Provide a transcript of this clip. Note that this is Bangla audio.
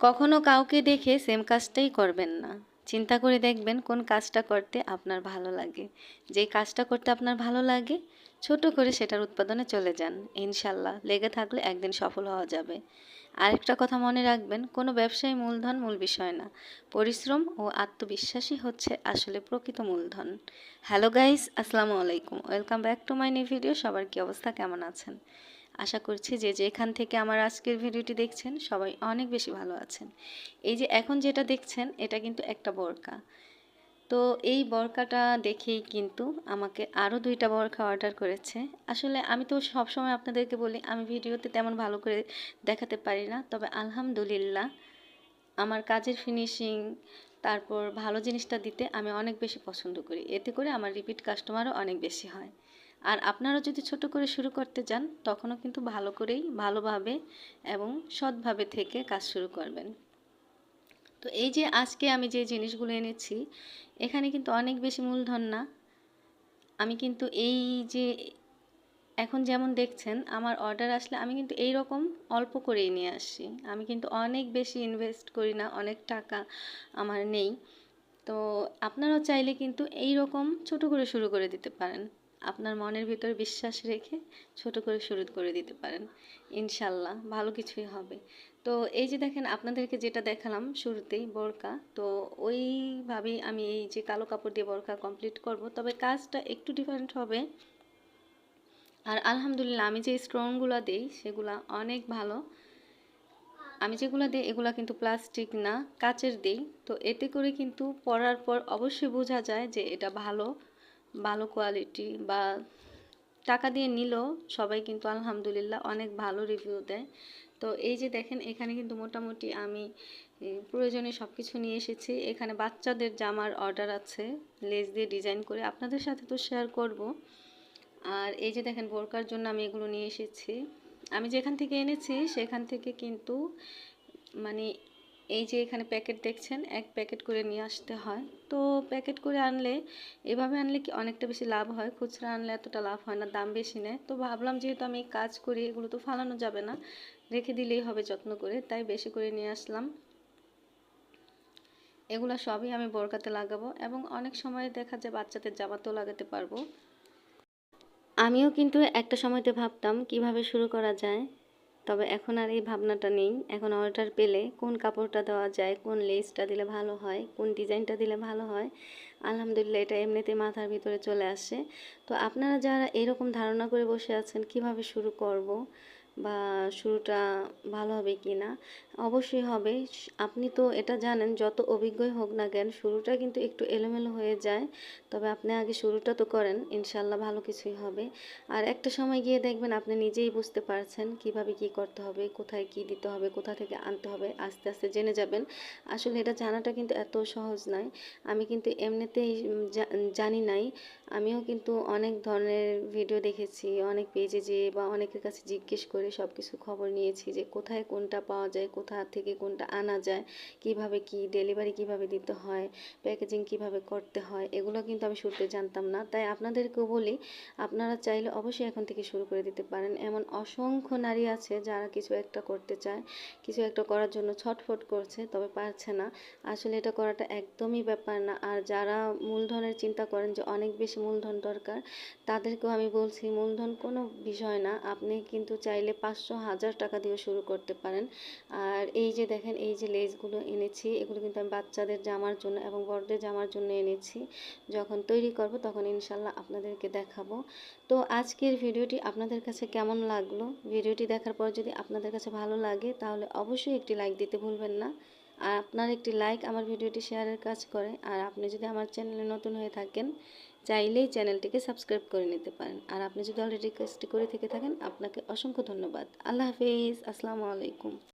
কখনো কাউকে দেখে সেম কাজটাই করবেন না। চিন্তা করে দেখবেন কোন কাজটা করতে আপনার ভালো লাগে। যেই কাজটা করতে আপনার ভালো লাগে, ছোট করে সেটার উৎপাদনে চলে যান। ইনশাল্লাহ লেগে থাকলে একদিন সফল হওয়া যাবে। আরেকটা কথা মনে রাখবেন, কোনো ব্যবসায় মূলধন মূল বিষয় না। পরিশ্রম ও আত্মবিশ্বাসই হচ্ছে আসলে প্রকৃত মূলধন। হ্যালো গাইস, আসসালামু আলাইকুম। Welcome back to my new video. সবার কি অবস্থা, কেমন আছেন? আশা করছি যে যেখান থেকে আমার আজকের ভিডিওটি দেখছেন সবাই অনেক বেশি ভালো আছেন। এই যে এখন যেটা দেখছেন এটা কিন্তু একটা বোরকা। তো এই বোরকাটা দেখেই কিন্তু আমাকে আরও 2টা বোরকা অর্ডার করেছে। আসলে আমি তো সবসময় আপনাদেরকে বলি আমি ভিডিওতে তেমন ভালো করে দেখাতে পারি না, তবে আলহামদুলিল্লাহ আমার কাজের ফিনিশিং, তারপর ভালো জিনিসটা দিতে আমি অনেক বেশি পছন্দ করি। এতে করে আমার রিপিট কাস্টমারও অনেক বেশি হয়। আর আপনারা যদি ছোট করে শুরু করতে যান তখনও কিন্তু ভালো করেই, ভালোভাবে এবং সৎভাবে থেকে কাজ শুরু করবেন। তো এই যে আজকে আমি যে জিনিসগুলো এনেছি, এখানে কিন্তু অনেক বেশি মূলধন না। আমি কিন্তু এই যে এখন যেমন দেখছেন আমার অর্ডার আসলে আমি কিন্তু এই রকম অল্প করেই নিয়ে আসি। আমি কিন্তু অনেক বেশি ইনভেস্ট করি না, অনেক টাকা আমার নেই। তো আপনারাও চাইলে কিন্তু এই রকম ছোট করে শুরু করে দিতে পারেন। আপনার মনের ভিতর বিশ্বাস রেখে ছোট করে শুরু করে দিতে পারেন। ইনশাল্লাহ ভালো কিছুই হবে। তো এই যে দেখেন আপনাদেরকে যেটা দেখালাম শুরুতেই বোরকা, তো ওইভাবেই আমি এই যে কালো কাপড় দিয়ে বোরকা কমপ্লিট করব, তবে কাজটা একটু ডিফারেন্ট হবে। আর আলহামদুলিল্লাহ আমি যে স্টোনগুলো দিই সেগুলা অনেক ভালো। আমি যেগুলো দিই এগুলা কিন্তু প্লাস্টিক না, কাচের দিই। তো এতে করে কিন্তু পরার পর অবশ্যই বোঝা যায় যে এটা ভালো, ভালো কোয়ালিটি। বা টাকা দিয়ে নিলেও সবাই কিন্তু আলহামদুলিল্লাহ অনেক ভালো রিভিউ দেয়। তো এই যে দেখেন এখানে কিন্তু মোটামুটি আমি প্রয়োজনীয় সব কিছু নিয়ে এসেছি। এখানে বাচ্চাদের জামার অর্ডার আছে, লেস দিয়ে ডিজাইন করে আপনাদের সাথে তো শেয়ার করব। আর এই যে দেখেন বোরকার জন্য আমি এগুলো নিয়ে এসেছি। আমি যেখান থেকে এনেছি সেখান থেকে কিন্তু মানে এই যে এখানে প্যাকেট দেখছেন, এক প্যাকেট করে নিয়ে আসতে হয়। তো প্যাকেট করে আনলে, এভাবে আনলে কি অনেকটা বেশি লাভ হয়, খুচরা আনলে এতটা লাভ হয় না, দাম বেশি নেয়। তো ভাবলাম যেহেতু আমি কাজ করি এগুলো তো ফালানো যাবে না, রেখে দিলেই হবে যত্ন করে, তাই বেশি করে নিয়ে আসলাম। এগুলো সবই আমি বোরকাতে লাগাবো এবং অনেক সময় দেখা যায় বাচ্চাদের জামাতেও লাগাতে পারবো। আমিও কিন্তু একটা সময়তে ভাবতাম কিভাবে শুরু করা যায়, তবে এখন আর এই ভাবনাটা নেই। এখন অর্ডার পেলে কোন কাপড়টা দেওয়া যায়, কোন লেসটা দিলে ভালো হয়, কোন ডিজাইনটা দিলে ভালো হয়, আলহামদুলিল্লাহ এটা এমনিতেই মাথার ভিতরে চলে আসে। তো আপনারা যারা এরকম ধারণা করে বসে আছেন কিভাবে শুরু করব বা শুরুটা ভালো হবে কি না, অবশ্যই হবে। আপনি তো এটা জানেন, যত অভিজ্ঞই হোক না কেন শুরুটা কিন্তু একটু এলোমেলো হয়ে যায়। তবে আপনি আগে শুরুটা তো করেন, ইনশাল্লাহ ভালো কিছুই হবে। আর একটা সময় গিয়ে দেখবেন আপনি নিজেই বুঝতে পারছেন কিভাবে কি করতে হবে, কোথায় কি দিতে হবে, কোথা থেকে আনতে হবে, আস্তে আস্তে জেনে যাবেন। আসলে এটা জানাটা কিন্তু এত সহজ নয়। আমি কিন্তু এমনিতেই জানি নাই। আমিও কিন্তু অনেক ধরনের ভিডিও দেখেছি, অনেক পেজে যেয়ে বা অনেকের কাছে জিজ্ঞেস করে সব কিছু খবর নিয়েছি যে কোথায় কোনটা পাওয়া যায়, কোথা থেকে কোনটা আনা যায়, কিভাবে কি ডেলিভারি কিভাবে দিতে হয়, প্যাকেজিং কিভাবে করতে হয়, এগুলো কিন্তু আমি শুরুতে জানতাম না। তাই আপনাদেরকেও বলি আপনারা চাইলে অবশ্যই এখন থেকে শুরু করে দিতে পারেন। এমন অসংখ্য নারী আছে যারা কিছু একটা করতে চায়, কিছু একটা করার জন্য ছটফট করছে তবে পারছে না। আসলে এটা করাটা একদমই ব্যাপার না। আর যারা মূলধনের চিন্তা করেন যে অনেক বেশি মূলধন দরকার, তাদেরকেও আমি বলছি মূলধন কোনো বিষয় না। আপনি কিন্তু চাইলে 500 1000 টাকা দিয়ে শুরু করতে পারেন। আর এই যে দেখেন এই যে লেসগুলো এনেছি, এগুলো কিন্তু আমি বাচ্চাদের জামার জন্য এবং বড়দের জামার জন্য এনেছি। যখন তৈরি করব তখন ইনশাল্লাহ আপনাদেরকে দেখাবো। তো আজকের ভিডিওটি আপনাদের কাছে কেমন লাগলো? ভিডিওটি দেখার পর যদি আপনাদের কাছে ভালো লাগে তাহলে অবশ্যই একটি লাইক দিতে ভুলবেন না। আর আপনার একটি লাইক আমার ভিডিওটি শেয়ারের কাজ করে। আর আপনি যদি আমার চ্যানেলে নতুন হয়ে থাকেন চাইলেই চ্যানেলটিকে সাবস্ক্রাইব করে নিতে পারেন। আর আপনি যদি অলরেডি কাজটি করে থেকে থাকেন আপনাকে অসংখ্য ধন্যবাদ। আল্লাহ হাফিজ, আসসালামু আলাইকুম।